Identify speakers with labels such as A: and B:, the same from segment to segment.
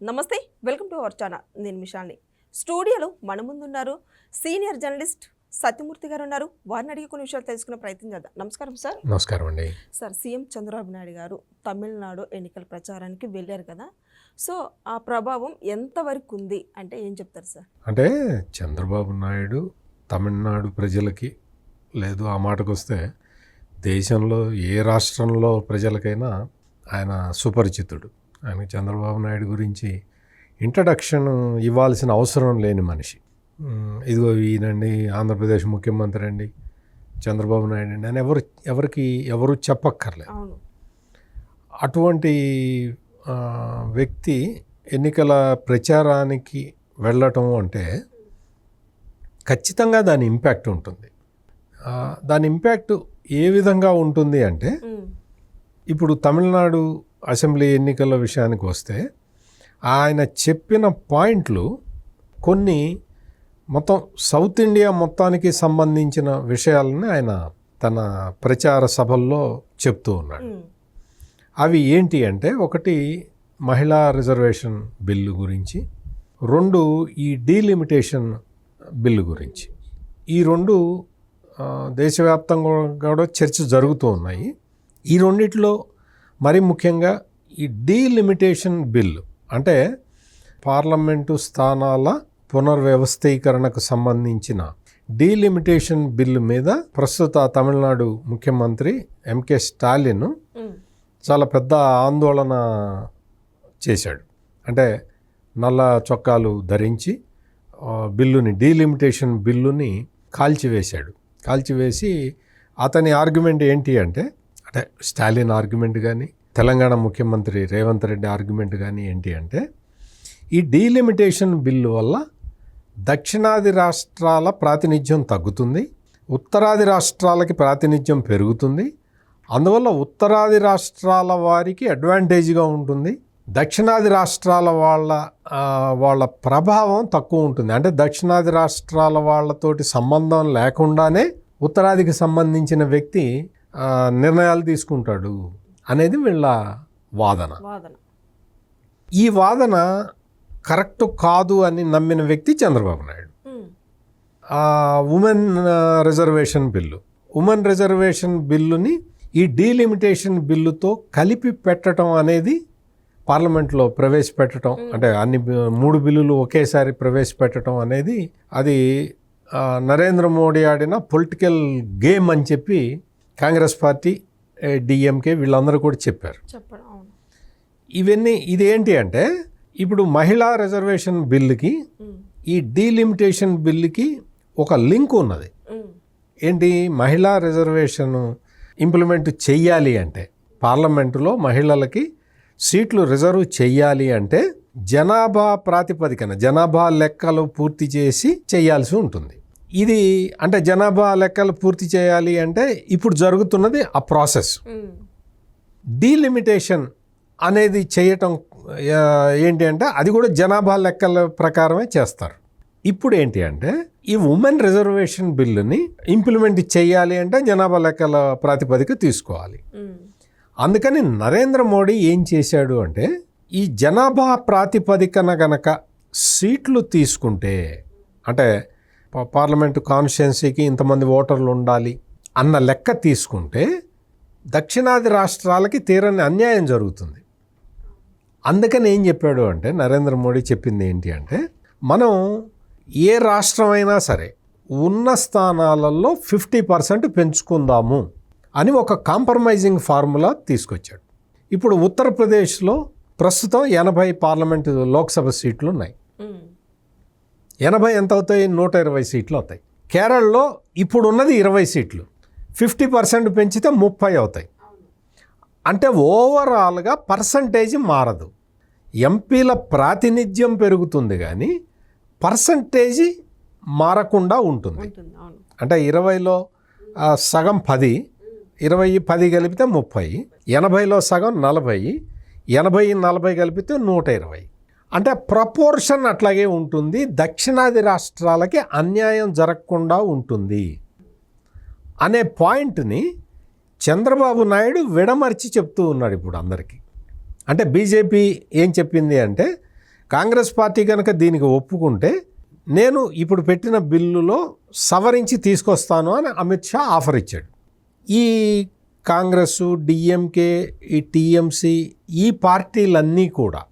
A: నమస్తే, welcome to our channel. నేను మిషాల్ని. స్టూడియోలో మన ముందున్నారు సీనియర్ జర్నలిస్ట్ సత్యమూర్తి గారు ఉన్నారు. వారిని అడిగి కొన్ని విషయాలు తెలుసుకునే ప్రయత్నం చేద్దాం. నమస్కారం సార్.
B: నమస్కారం అండి.
A: సార్, సీఎం చంద్రబాబు నాయుడు గారు తమిళనాడు ఎన్నికల ప్రచారానికి వెళ్ళారు కదా, సో ఆ ప్రభావం ఎంతవరకు ఉంది అంటే ఏం చెప్తారు సార్?
B: అంటే చంద్రబాబు నాయుడు తమిళనాడు ప్రజలకి లేదు, ఆ మాటకు వస్తే దేశంలో ఏ రాష్ట్రంలో ప్రజలకైనా ఆయన సుపరిచితుడు. ఆయనకి చంద్రబాబు నాయుడు గురించి ఇంట్రడక్షన్ ఇవ్వాల్సిన అవసరం లేని మనిషి. ఇదిగో ఈయనండి ఆంధ్రప్రదేశ్ ముఖ్యమంత్రి అండి చంద్రబాబు నాయుడు అండి అని ఎవరు చెప్పక్కర్లేదు. అటువంటి వ్యక్తి ఎన్నికల ప్రచారానికి వెళ్ళటం అంటే ఖచ్చితంగా దాని ఇంపాక్ట్ ఉంటుంది. దాని ఇంపాక్ట్ ఏ విధంగా ఉంటుంది అంటే, ఇప్పుడు తమిళనాడు అసెంబ్లీ ఎన్నికల విషయానికి వస్తే ఆయన చెప్పిన పాయింట్లు కొన్ని మొత్తం సౌత్ ఇండియా మొత్తానికి సంబంధించిన విషయాలని ఆయన తన ప్రచార సభల్లో చెప్తూ ఉన్నాడు. అవి ఏంటి అంటే, ఒకటి మహిళా రిజర్వేషన్ బిల్లు గురించి, రెండు ఈ డీలిమిటేషన్ బిల్లు గురించి. ఈ రెండు దేశవ్యాప్తంగా కూడా చర్చ జరుగుతూ ఉన్నాయి. ఈ రెండిట్లో మరి ముఖ్యంగా ఈ డీలిమిటేషన్ బిల్లు అంటే పార్లమెంటు స్థానాల పునర్వ్యవస్థీకరణకు సంబంధించిన డీలిమిటేషన్ బిల్లు మీద ప్రస్తుత తమిళనాడు ముఖ్యమంత్రి ఎంకే స్టాలిన్ చాలా పెద్ద ఆందోళన చేశాడు. అంటే నల్ల చొక్కాలు ధరించి డీలిమిటేషన్ బిల్లుని కాల్చివేసి అతని ఆర్గ్యుమెంట్ ఏంటి అంటే స్టాలిన్ ఆర్గ్యుమెంట్ కానీ తెలంగాణ ముఖ్యమంత్రి రేవంత్ రెడ్డి ఆర్గ్యుమెంట్ కానీ ఏంటి అంటే, ఈ డీలిమిటేషన్ బిల్లు వల్ల దక్షిణాది రాష్ట్రాల ప్రాతినిధ్యం తగ్గుతుంది, ఉత్తరాది రాష్ట్రాలకి ప్రాతినిధ్యం పెరుగుతుంది. అందువల్ల ఉత్తరాది రాష్ట్రాల వారికి అడ్వాంటేజ్గా ఉంటుంది, దక్షిణాది రాష్ట్రాల వాళ్ళ ప్రభావం తక్కువ ఉంటుంది. అంటే దక్షిణాది రాష్ట్రాల వాళ్ళతోటి సంబంధం లేకుండానే ఉత్తరాదికి సంబంధించిన వ్యక్తి నిర్ణయాలు తీసుకుంటాడు అనేది వీళ్ళ వాదన. ఈ వాదన కరెక్ట్ కాదు అని నమ్మిన వ్యక్తి చంద్రబాబు నాయుడు. ఉమెన్ రిజర్వేషన్ బిల్లుని ఈ డీలిమిటేషన్ బిల్లుతో కలిపి పెట్టడం అనేది, పార్లమెంట్లో ప్రవేశపెట్టడం అంటే అన్ని 3 బిల్లులు ఒకేసారి ప్రవేశపెట్టడం అనేది అది నరేంద్ర మోడీ ఆడిన పొలిటికల్ గేమ్ అని చెప్పి కాంగ్రెస్ పార్టీ, డిఎంకే వీళ్ళందరూ కూడా చెప్పారు. ఇదేంటి అంటే, ఇప్పుడు మహిళా రిజర్వేషన్ బిల్లుకి ఈ డీలిమిటేషన్ బిల్లుకి ఒక లింక్ ఉన్నది. ఏంటి, మహిళా రిజర్వేషన్ ఇంప్లిమెంట్ చెయ్యాలి అంటే, పార్లమెంటులో మహిళలకి సీట్లు రిజర్వ్ చెయ్యాలి అంటే జనాభా ప్రాతిపదికన జనాభా లెక్కలు పూర్తి చేసి చేయాల్సి ఉంటుంది. ఇది అంటే జనాభా లెక్కలు పూర్తి చేయాలి అంటే ఇప్పుడు జరుగుతున్నది ఆ ప్రాసెస్. డీలిమిటేషన్ అనేది చేయటం ఏంటి అంటే, అది కూడా జనాభా లెక్కల ప్రకారమే చేస్తారు. ఇప్పుడు ఏంటి అంటే, ఈ ఉమెన్ రిజర్వేషన్ బిల్లుని ఇంప్లిమెంట్ చేయాలి అంటే జనాభా లెక్కల ప్రాతిపదిక తీసుకోవాలి. అందుకని నరేంద్ర మోడీ ఏం చేశాడు అంటే, ఈ జనాభా ప్రాతిపదికన గనక సీట్లు తీసుకుంటే, అంటే పార్లమెంటు కాన్స్టిట్యున్సీకి ఇంతమంది ఓటర్లు ఉండాలి అన్న లెక్క తీసుకుంటే దక్షిణాది రాష్ట్రాలకి తీరని అన్యాయం జరుగుతుంది. అందుకని ఏం చెప్పాడు అంటే, నరేంద్ర మోడీ చెప్పింది ఏంటి అంటే, మనం ఏ రాష్ట్రమైనా సరే ఉన్న స్థానాలలో 50% పెంచుకుందాము అని ఒక కాంప్రమైజింగ్ ఫార్ములా తీసుకొచ్చాడు. ఇప్పుడు ఉత్తరప్రదేశ్లో ప్రస్తుతం 80 పార్లమెంటు లోక్సభ సీట్లు ఉన్నాయి. 80 ఎంత అవుతాయి? 120 సీట్లు అవుతాయి. కేరళలో ఇప్పుడు ఉన్నది 20 సీట్లు, 50% పెంచితే 30 అవుతాయి. అంటే ఓవరాల్గా పర్సంటేజ్ మారదు. ఎంపీల ప్రాతినిధ్యం పెరుగుతుంది కానీ పర్సంటేజ్ మారకుండా ఉంటుంది. అంటే 20లో సగం 10, 20 10 కలిపితే 30, 80లో సగం 40, 80 40 కలిపితే 120. అంటే ప్రపోర్షన్ అట్లాగే ఉంటుంది. దక్షిణాది రాష్ట్రాలకి అన్యాయం జరగకుండా ఉంటుంది అనే పాయింట్ని చంద్రబాబు నాయుడు విడమర్చి చెప్తూ ఉన్నాడు ఇప్పుడు అందరికీ. అంటే బీజేపీ ఏం చెప్పింది అంటే, కాంగ్రెస్ పార్టీ కనుక దీనికి ఒప్పుకుంటే నేను ఇప్పుడు పెట్టిన బిల్లులో సవరించి తీసుకొస్తాను అని అమిత్ షా ఆఫర్ ఇచ్చాడు. ఈ కాంగ్రెస్, డిఎంకే, ఈ టీఎంసీ ఈ పార్టీలన్నీ కూడా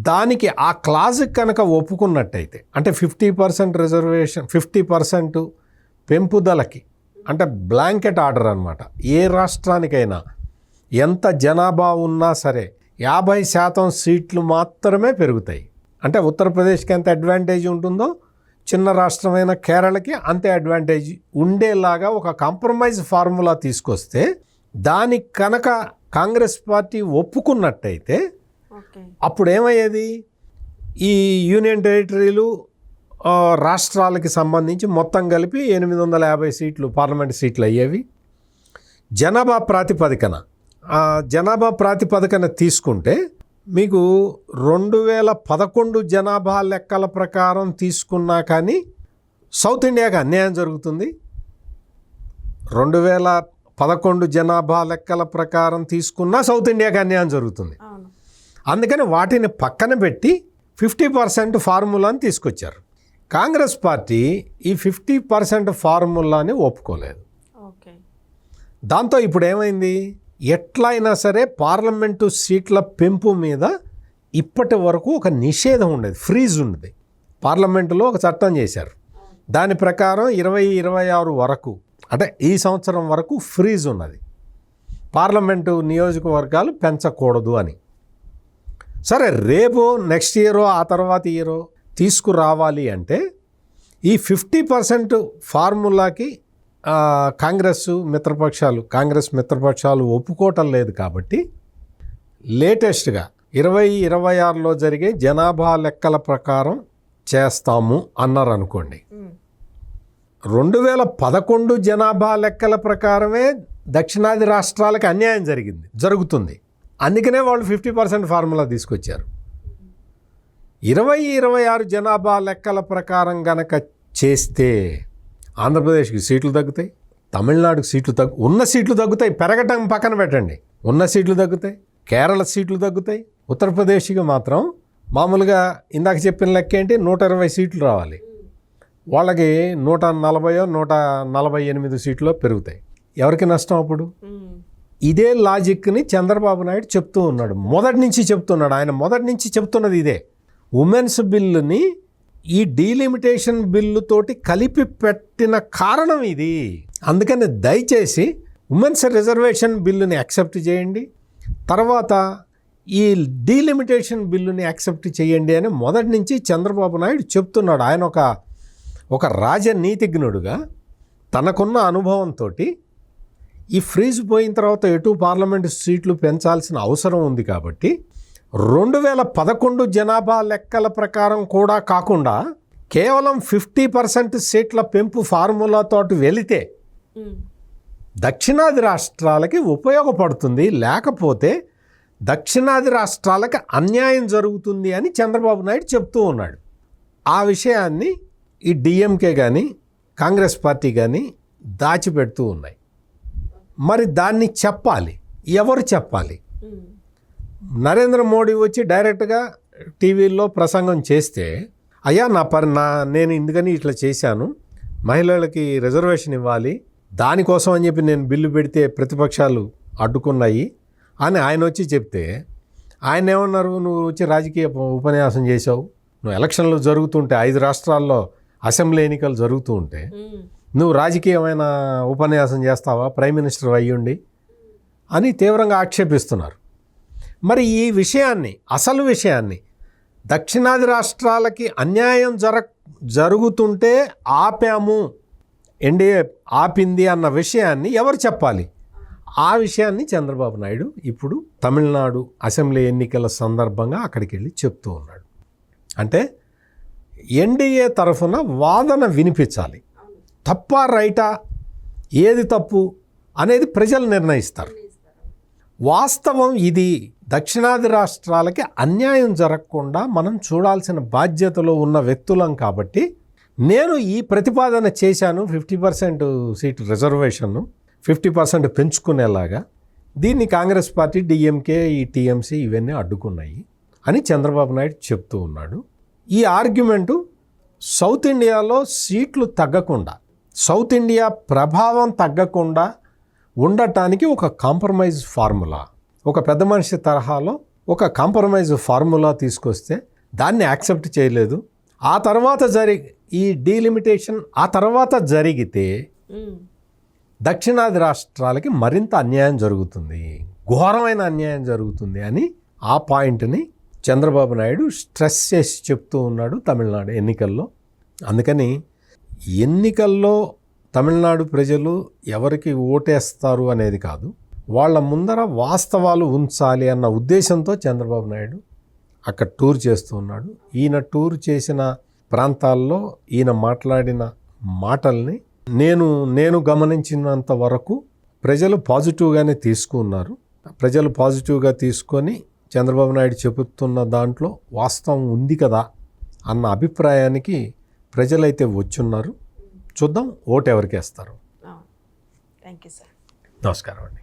B: దానికి ఆ క్లాజ్ కనుక ఒప్పుకున్నట్టయితే, అంటే 50% రిజర్వేషన్, 50% పెంపుదలకి, అంటే బ్లాంకెట్ ఆర్డర్ అనమాట. ఏ రాష్ట్రానికైనా ఎంత జనాభా ఉన్నా సరే 50% సీట్లు మాత్రమే పెరుగుతాయి. అంటే ఉత్తరప్రదేశ్కి ఎంత అడ్వాంటేజ్ ఉంటుందో చిన్న రాష్ట్రమైన కేరళకి అంతే అడ్వాంటేజ్ ఉండేలాగా ఒక కాంప్రమైజ్ ఫార్ములా తీసుకొస్తే దానికి కనుక కాంగ్రెస్ పార్టీ ఒప్పుకున్నట్టయితే అప్పుడు ఏమయ్యేది, ఈ యూనియన్ టెరిటరీలు రాష్ట్రాలకి సంబంధించి మొత్తం కలిపి 850 సీట్లు పార్లమెంట్ సీట్లు అయ్యేవి. జనాభా ప్రాతిపదికన తీసుకుంటే మీకు 2011 జనాభా లెక్కల ప్రకారం తీసుకున్నా కానీ సౌత్ ఇండియాకి అన్యాయం జరుగుతుంది. 2011 జనాభా లెక్కల ప్రకారం తీసుకున్నా సౌత్ ఇండియాకి అన్యాయం జరుగుతుంది. అందుకని వాటిని పక్కన పెట్టి 50% ఫార్ములాని తీసుకొచ్చారు. కాంగ్రెస్ పార్టీ ఈ 50% ఫార్ములాని ఒప్పుకోలేదు. దాంతో ఇప్పుడు ఏమైంది, ఎట్లయినా సరే పార్లమెంటు సీట్ల పెంపు మీద ఇప్పటి వరకు ఒక నిషేధం ఉండేది, ఫ్రీజ్ ఉండేది. పార్లమెంటులో ఒక చట్టం చేశారు, దాని ప్రకారం 2026 వరకు, అంటే ఈ సంవత్సరం వరకు ఫ్రీజ్ ఉన్నది, పార్లమెంటు నియోజకవర్గాలు పెంచకూడదు అని. సరే, రేపు నెక్స్ట్ ఇయరో ఆ తర్వాత ఇయరో తీసుకురావాలి అంటే ఈ 50% ఫార్ములాకి కాంగ్రెస్ మిత్రపక్షాలు ఒప్పుకోవటం లేదు. కాబట్టి లేటెస్ట్గా 2026లో జరిగే జనాభా లెక్కల ప్రకారం చేస్తాము అన్నారు అనుకోండి. 2011 జనాభా లెక్కల ప్రకారమే దక్షిణాది రాష్ట్రాలకు అన్యాయం జరుగుతుంది. అందుకనే వాళ్ళు 50% ఫార్ములా తీసుకొచ్చారు. 2026 జనాభా లెక్కల ప్రకారం గనక చేస్తే ఆంధ్రప్రదేశ్కి సీట్లు తగ్గుతాయి, తమిళనాడుకి ఉన్న సీట్లు తగ్గుతాయి, పెరగటం పక్కన పెట్టండి, ఉన్న సీట్లు తగ్గుతాయి, కేరళ సీట్లు తగ్గుతాయి. ఉత్తరప్రదేశ్కి మాత్రం మామూలుగా ఇందాక చెప్పిన లెక్క ఏంటి, 120 సీట్లు రావాలి, వాళ్ళకి 140 148 సీట్లు పెరుగుతాయి. ఎవరికి నష్టం అప్పుడు? ఇదే లాజిక్ని చంద్రబాబు నాయుడు చెప్తూ ఉన్నాడు, మొదటి నుంచి చెప్తున్నది ఇదే. ఉమెన్స్ బిల్లుని ఈ డీలిమిటేషన్ బిల్లుతోటి కలిపి పెట్టిన కారణం ఇది. అందుకని దయచేసి ఉమెన్స్ రిజర్వేషన్ బిల్లుని యాక్సెప్ట్ చేయండి, తర్వాత ఈ డీలిమిటేషన్ బిల్లుని యాక్సెప్ట్ చేయండి అని మొదటి నుంచి చంద్రబాబు నాయుడు చెప్తున్నాడు. ఆయన ఒక రాజనీతిజ్ఞుడుగా తనకున్న అనుభవంతో ఈ ఫ్రీజ్ పోయిన తర్వాత ఎటు పార్లమెంటు సీట్లు పెంచాల్సిన అవసరం ఉంది కాబట్టి 2011 జనాభా లెక్కల ప్రకారం కూడా కాకుండా కేవలం 50% సీట్ల పెంపు ఫార్ములాతో వెళితే దక్షిణాది రాష్ట్రాలకి ఉపయోగపడుతుంది, లేకపోతే దక్షిణాది రాష్ట్రాలకి అన్యాయం జరుగుతుంది అని చంద్రబాబు నాయుడు చెప్తూ ఉన్నాడు. ఆ విషయాన్ని ఈ డిఎంకే కానీ కాంగ్రెస్ పార్టీ కానీ దాచిపెడుతూ ఉన్నాయి. మరి దాన్ని చెప్పాలి, ఎవరు చెప్పాలి? నరేంద్ర మోడీ వచ్చి డైరెక్ట్గా టీవీల్లో ప్రసంగం చేస్తే, అయ్యా నేను ఎందుకని ఇట్లా చేశాను, మహిళలకి రిజర్వేషన్ ఇవ్వాలి, దానికోసం అని చెప్పి నేను బిల్లు పెడితే ప్రతిపక్షాలు అడ్డుకున్నాయి అని ఆయన వచ్చి చెప్తే, ఆయన ఏమన్నారు, నువ్వు వచ్చి రాజకీయ ఉపన్యాసం చేసావు, నువ్వు ఎలక్షన్లు జరుగుతుంటే 5 రాష్ట్రాల్లో అసెంబ్లీ ఎన్నికలు జరుగుతూ ఉంటే నువ్వు రాజకీయమైన ఉపన్యాసం చేస్తావా ప్రైమ్ మినిస్టర్ అయ్యుండి అని తీవ్రంగా ఆక్షేపిస్తున్నారు. మరి ఈ విషయాన్ని, అసలు విషయాన్ని, దక్షిణాది రాష్ట్రాలకి అన్యాయం జరుగుతుంటే ఆపాము, ఎన్డీఏ ఆపింది అన్న విషయాన్ని ఎవరు చెప్పాలి? ఆ విషయాన్ని చంద్రబాబు నాయుడు ఇప్పుడు తమిళనాడు అసెంబ్లీ ఎన్నికల సందర్భంగా అక్కడికి వెళ్ళి చెప్తూ ఉన్నాడు. అంటే ఎన్డీఏ తరఫున వాదన వినిపించాలి. తప్పా రైటా, ఏది తప్పు అనేది ప్రజలు నిర్ణయిస్తారు. వాస్తవం ఇది. దక్షిణాది రాష్ట్రాలకి అన్యాయం జరగకుండా మనం చూడాల్సిన బాధ్యతలో ఉన్న వ్యక్తులం కాబట్టి నేను ఈ ప్రతిపాదన చేశాను. 50% సీట్ రిజర్వేషన్ను 50% పెంచుకునేలాగా. దీన్ని కాంగ్రెస్ పార్టీ, డిఎంకే, ఈ టీఎంసీ ఇవన్నీ అడ్డుకున్నాయి. అని చంద్రబాబు నాయుడు చెప్తూ ఉన్నాడు. ఈ ఆర్గ్యుమెంటు సౌత్ ఇండియాలో సీట్లు తగ్గకుండా, సౌత్ ఇండియా ప్రభావం తగ్గకుండా ఉండటానికి ఒక కాంప్రమైజ్ ఫార్ములా, ఒక పెద్ద మనిషి తరహాలో ఒక కాంప్రమైజ్ ఫార్ములా తీసుకొస్తే దాన్ని యాక్సెప్ట్ చేయలేదు. ఆ తర్వాత ఈ డీలిమిటేషన్ ఆ తర్వాత జరిగితే దక్షిణాది రాష్ట్రాలకి మరింత అన్యాయం జరుగుతుంది, ఘోరమైన అన్యాయం జరుగుతుంది అని ఆ పాయింట్ని చంద్రబాబు నాయుడు స్ట్రెస్ చేసి చెప్తూ ఉన్నాడు తమిళనాడు ఎన్నికల్లో. అందుకని ఎన్నికల్లో తమిళనాడు ప్రజలు ఎవరికి ఓటేస్తారు అనేది కాదు, వాళ్ళ ముందర వాస్తవాలు ఉంచాలి అన్న ఉద్దేశంతో చంద్రబాబు నాయుడు అక్కడ టూర్ చేస్తూ ఉన్నాడు. ఈయన టూర్ చేసిన ప్రాంతాల్లో ఈయన మాట్లాడిన మాటల్ని నేను గమనించినంత వరకు ప్రజలు పాజిటివ్గానే తీసుకున్నారు. ప్రజలు పాజిటివ్గా తీసుకొని చంద్రబాబు నాయుడు చెబుతున్న దాంట్లో వాస్తవం ఉంది కదా అన్న అభిప్రాయానికి ప్రజలైతే వచ్చున్నారు. చూద్దాం ఓటు ఎవరికి వేస్తారు.
A: Thank you sir.
B: నమస్కారం అండి.